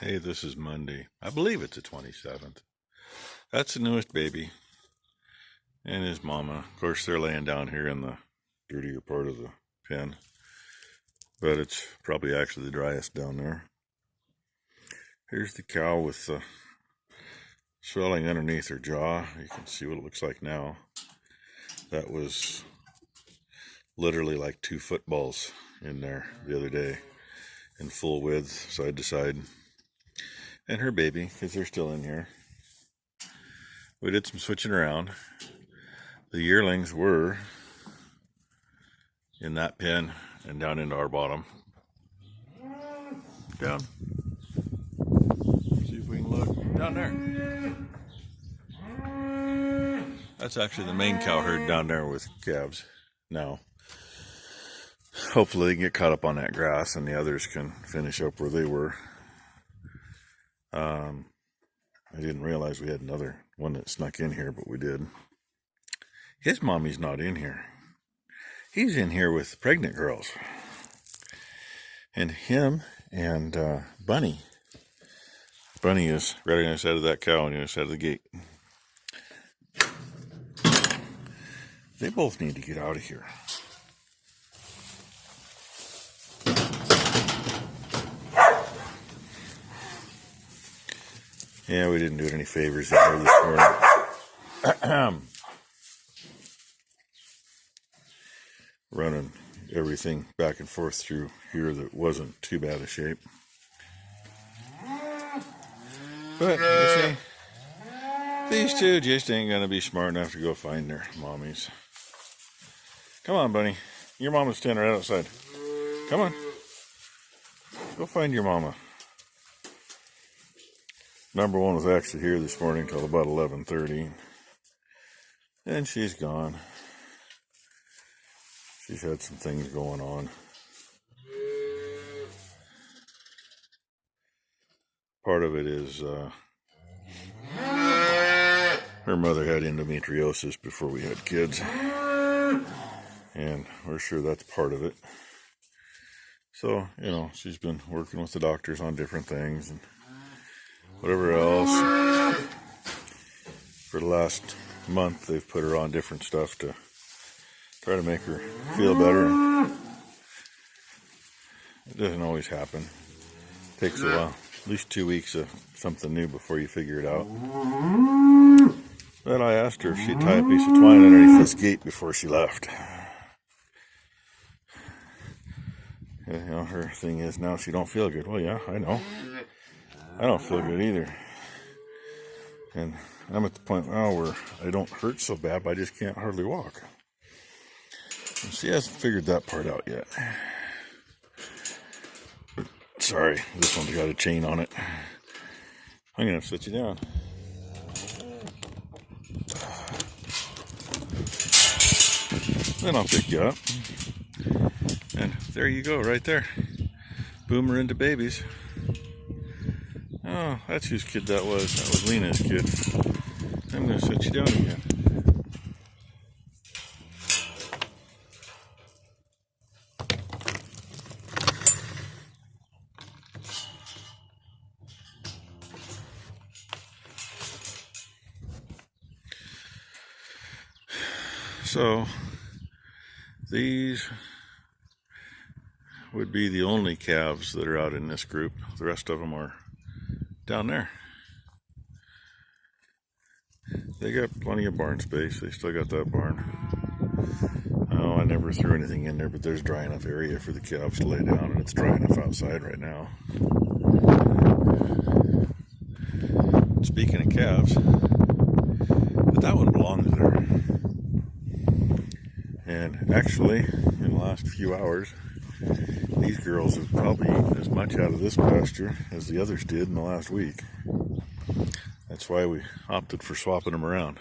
Hey, this is Monday. I believe it's the 27th. That's the newest baby and his mama. Of course, they're laying down here in the dirtier part of the pen, but it's probably actually the driest down there. Here's the cow with the swelling underneath her jaw. You can see what it looks like now. That was literally like 2 footballs in there the other day in full width, side to side. And her baby, because they're still in here. We did some switching around. The yearlings were in that pen and down into our bottom. Down. See if we can look. Down there. That's actually the main cow herd down there with calves now. Hopefully they can get caught up on that grass and the others can finish up where they were. I didn't realize we had another one that snuck in here, but we did. His mommy's not in here. He's in here with pregnant girls. And him and Bunny. Bunny is right on the other side of that cow on the other side of the gate. They both need to get out of here. Yeah, we didn't do it any favors there this morning. Running everything back and forth through here that wasn't too bad a shape. But, you see, these two just ain't gonna be smart enough to go find their mommies. Come on, Bunny. Your mama's standing right outside. Come on. Go find your mama. Number one was actually here this morning till about 11:30. And she's gone. She's had some things going on. Part of it is her mother had endometriosis before we had kids. And we're sure that's part of it. So, you know, she's been working with the doctors on different things and whatever else. For the last month, they've put her on different stuff to try to make her feel better. It doesn't always happen. It takes a while, at least 2 weeks of something new before you figure it out. But I asked her if she'd tie a piece of twine underneath this gate before she left. You know, her thing is now she don't feel good. Well, yeah, I know. I don't feel good either. And I'm at the point now where I don't hurt so bad, but I just can't hardly walk. And she hasn't figured that part out yet. Sorry, this one's got a chain on it. I'm going to sit you down. Then I'll pick you up. And there you go, right there. Boomer into babies. Oh, that's whose kid that was. That was Lena's kid. I'm going to sit you down again. So, these would be the only calves that are out in this group. The rest of them are down there. They got plenty of barn space. They still got that barn. Oh, I never threw anything in there, but there's dry enough area for the calves to lay down, and it's dry enough outside right now. Speaking of calves, but that one belongs there. And actually, in the last few hours, these girls have probably eaten as much out of this pasture as the others did in the last week. That's why we opted for swapping them around.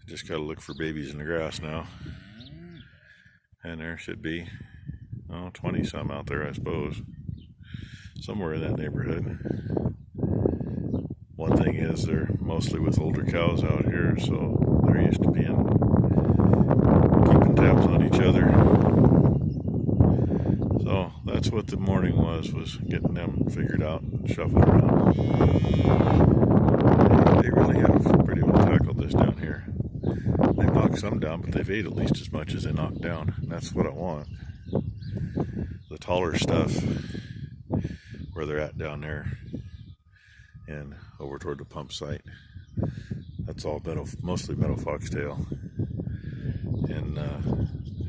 Just gotta look for babies in the grass now. And there should be, 20 some out there, I suppose. Somewhere in that neighborhood. One thing is they're mostly with older cows out here, so they're used to being keeping tabs on each other. So that's that's what the morning was getting them figured out and shuffled around. They really have pretty well tackled this down here. They've knocked some down, but they've ate at least as much as they knocked down. And that's what I want. The taller stuff, where they're at down there and over toward the pump site, that's all mostly meadow foxtail. And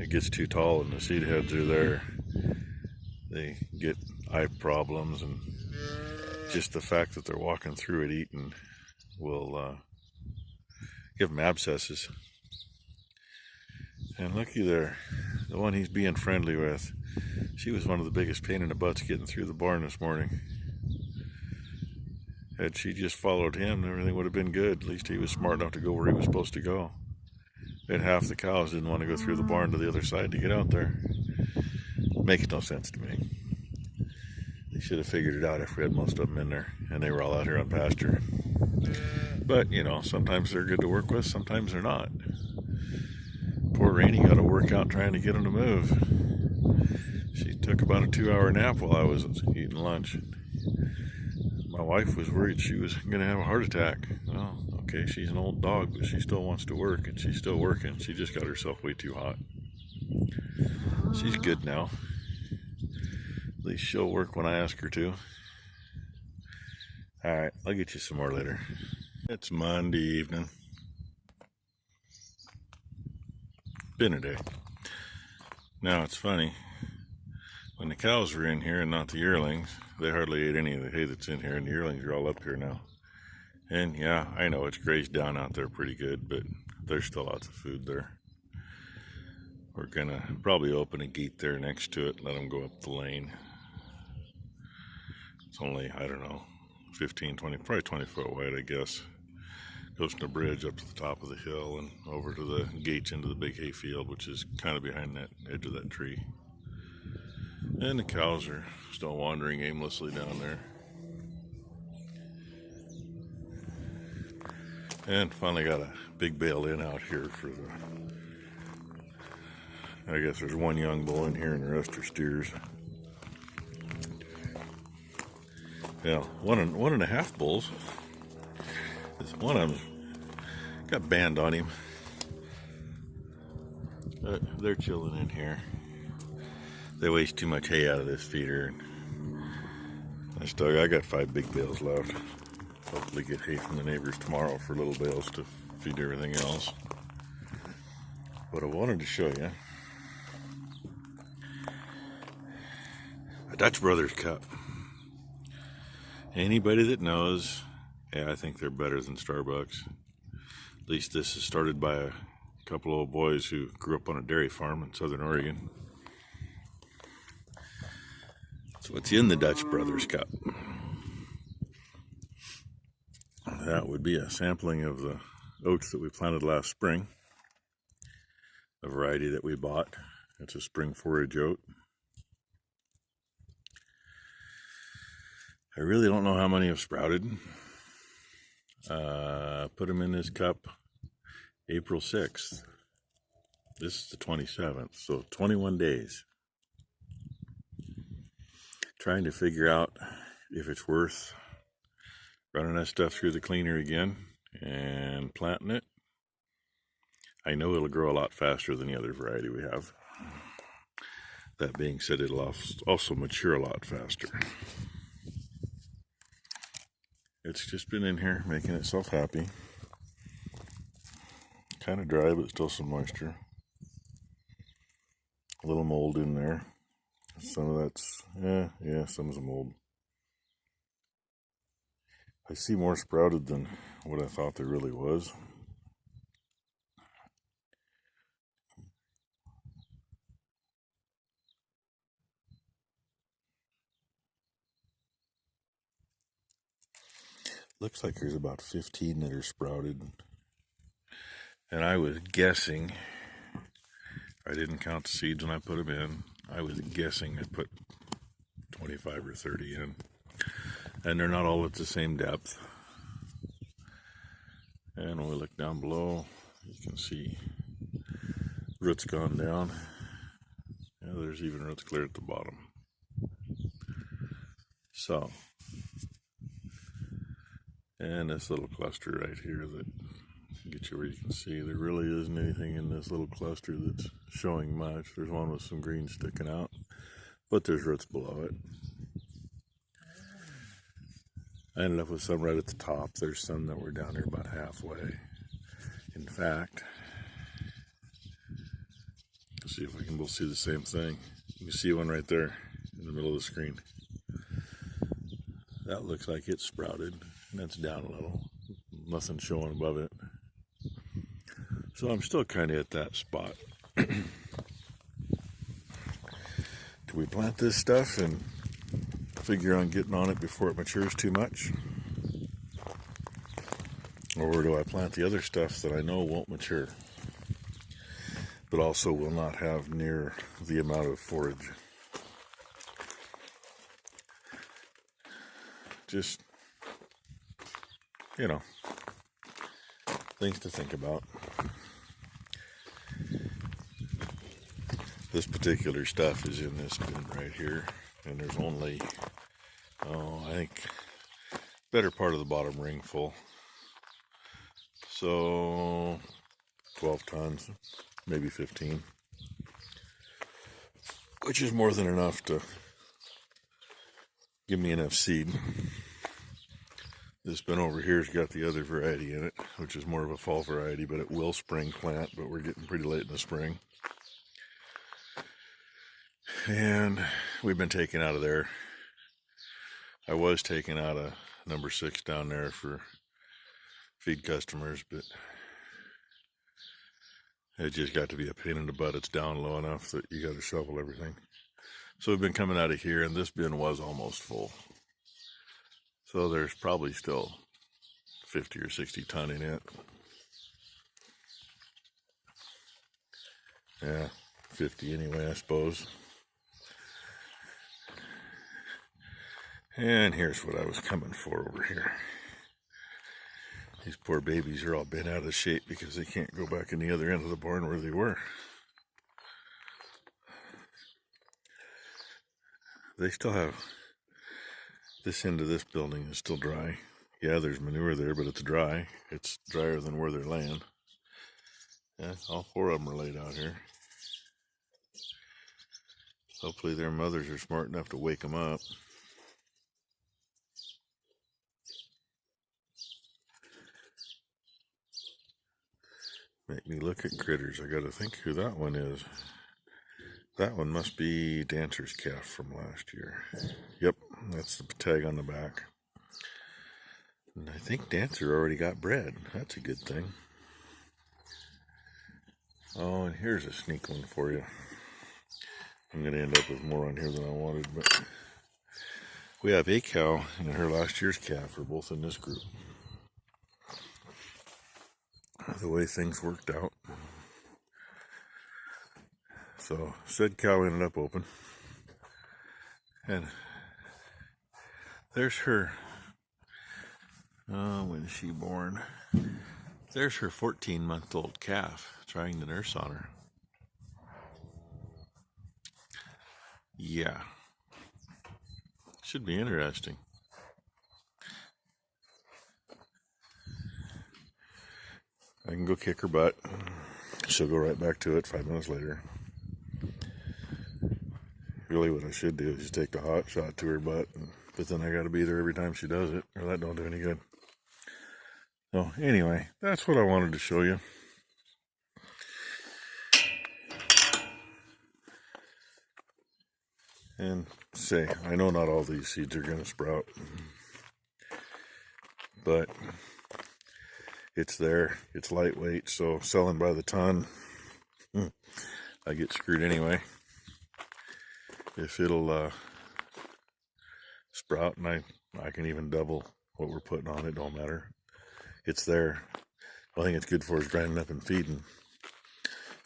it gets too tall and the seed heads are there. They get eye problems, and just the fact that they're walking through it eating will give them abscesses. And looky there, the one he's being friendly with, she was one of the biggest pain in the butts getting through the barn this morning. Had she just followed him, everything would have been good. At least he was smart enough to go where he was supposed to go. And half the cows didn't want to go through the barn to the other side to get out there. Makes no sense to me. They should have figured it out if we had most of them in there and they were all out here on pasture. But, you know, sometimes they're good to work with, sometimes they're not. Poor Rainey got to work out trying to get them to move. She took about a 2-hour nap while I was eating lunch. My wife was worried she was going to have a heart attack. Well, okay, she's an old dog, but she still wants to work, and she's still working. She just got herself way too hot. She's good now. At least she'll work when I ask her to. Alright, I'll get you some more later. It's Monday evening. Been a day. Now it's funny, when the cows were in here and not the yearlings, they hardly ate any of the hay that's in here, and the yearlings are all up here now. And yeah, I know it's grazed down out there pretty good, but there's still lots of food there. We're gonna probably open a gate there next to it, let them go up the lane. It's only, I don't know, 15, 20, probably 20 foot wide, I guess. Goes from the bridge up to the top of the hill and over to the gates into the big hay field, which is kind of behind that edge of that tree. And the cows are still wandering aimlessly down there. And finally got a big bale in out here for the, I guess there's one young bull in here and the rest are steers. Yeah, one and a half bulls. One of them got band on him. They're chilling in here. They waste too much hay out of this feeder. I got 5 big bales left. Hopefully get hay from the neighbors tomorrow for little bales to feed everything else. But I wanted to show you a Dutch Brothers cup. Anybody that knows, yeah, I think they're better than Starbucks. At least this is started by a couple old boys who grew up on a dairy farm in Southern Oregon. So what's in the Dutch Brothers cup? That would be a sampling of the oats that we planted last spring. A variety that we bought. It's a spring forage oat. I really don't know how many have sprouted. Put them in this cup April 6th. This is the 27th, so 21 days. Trying to figure out if it's worth running that stuff through the cleaner again and planting it. I know it'll grow a lot faster than the other variety we have. That being said, it'll also mature a lot faster. It's just been in here making itself happy. Kind of dry, but still some moisture. A little mold in there. Some of that's, yeah, some is mold. I see more sprouted than what I thought there really was. Looks like there's about 15 that are sprouted. And I was guessing, I didn't count the seeds when I put them in. I was guessing I put 25 or 30 in. And they're not all at the same depth. And when we look down below, you can see roots gone down. Yeah, there's even roots clear at the bottom. So, and this little cluster right here that get you where you can see there really isn't anything in this little cluster that's showing much. There's one with some green sticking out, but there's roots below it. I ended up with some right at the top. There's some that were down here about halfway. In fact, let's see if we can both see the same thing. You see one right there in the middle of the screen. That looks like it's sprouted, and that's down a little. Nothing showing above it. So I'm still kind of at that spot. Do we plant this stuff and figure on getting on it before it matures too much? Or do I plant the other stuff that I know won't mature, but also will not have near the amount of forage? Just, you know, things to think about. This particular stuff is in this bin right here, and there's only, I think, better part of the bottom ring full. So, 12 tons, maybe 15, which is more than enough to give me enough seed. This bin over here's got the other variety in it, which is more of a fall variety, but it will spring plant, but we're getting pretty late in the spring. And we've been taken out of there. I was taking out a number 6 down there for feed customers, but it just got to be a pain in the butt. It's down low enough that you got to shovel everything. So we've been coming out of here, and this bin was almost full. So there's probably still 50 or 60 ton in it. Yeah, 50 anyway, I suppose. And here's what I was coming for over here. These poor babies are all bent out of shape because they can't go back in the other end of the barn where they were. They still have, this end of this building is still dry. Yeah, there's manure there, but it's dry. It's drier than where they're laying. Yeah, all 4 of them are laid out here. Hopefully their mothers are smart enough to wake them up. Make me look at critters. I gotta think who that one is. That one must be Dancer's calf from last year. Yep, that's the tag on the back. And I think Dancer already got bred. That's a good thing. Oh, and here's a sneak one for you. I'm going to end up with more on here than I wanted, but we have a cow and her last year's calf are both in this group. The way things worked out. So, said cow ended up open. And there's her, when is she born? There's her 14-month-old calf trying to nurse on her. Yeah. Should be interesting. I can go kick her butt. She'll go right back to it 5 minutes later. Really what I should do is just take the hot shot to her butt, but then I gotta be there every time she does it, or that don't do any good. So anyway, that's what I wanted to show you. And say, I know not all these seeds are gonna sprout, but it's there, it's lightweight, so selling by the ton, I get screwed anyway. If it'll sprout, and I can even double what we're putting on it, don't matter. It's there. The only thing it's good for is grinding up and feeding,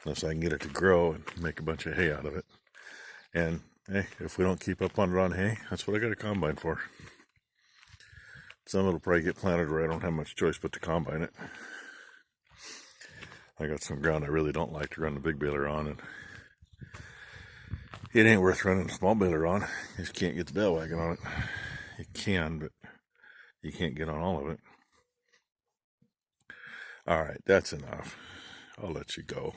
unless I can get it to grow and make a bunch of hay out of it. And hey, if we don't keep up on it on hay, that's what I got a combine for. Some of it'll probably get planted where I don't have much choice but to combine it. I got some ground I really don't like to run the big baler on, and it ain't worth running a small baler on. You just can't get the bell wagon on it. You can, but you can't get on all of it. All right, that's enough. I'll let you go.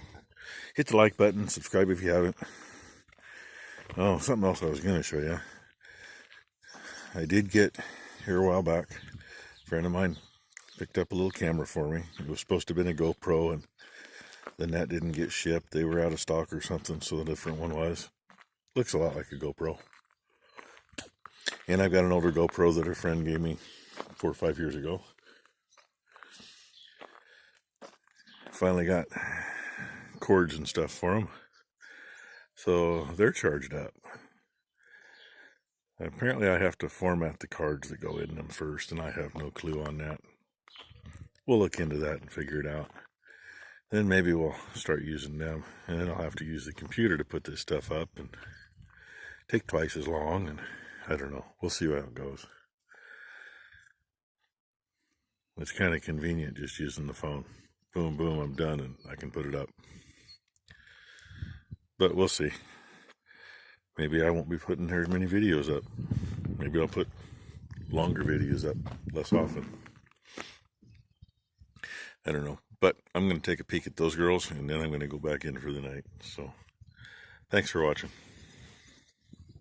Hit the like button, subscribe if you haven't. Oh, something else I was going to show you. I did get, here a while back, a friend of mine picked up a little camera for me. It was supposed to have been a GoPro, and the net didn't get shipped. They were out of stock or something, so the different one was. Looks a lot like a GoPro. And I've got an older GoPro that a friend gave me 4 or 5 years ago. Finally got cords and stuff for them. So they're charged up. Apparently I have to format the cards that go in them first, and I have no clue on that. We'll look into that and figure it out. Then maybe we'll start using them, and then I'll have to use the computer to put this stuff up and take twice as long, and I don't know. We'll see how it goes. It's kind of convenient just using the phone. Boom, boom, I'm done, and I can put it up. But we'll see. Maybe I won't be putting as many videos up. Maybe I'll put longer videos up less often. I don't know. But I'm going to take a peek at those girls, and then I'm going to go back in for the night. So, thanks for watching.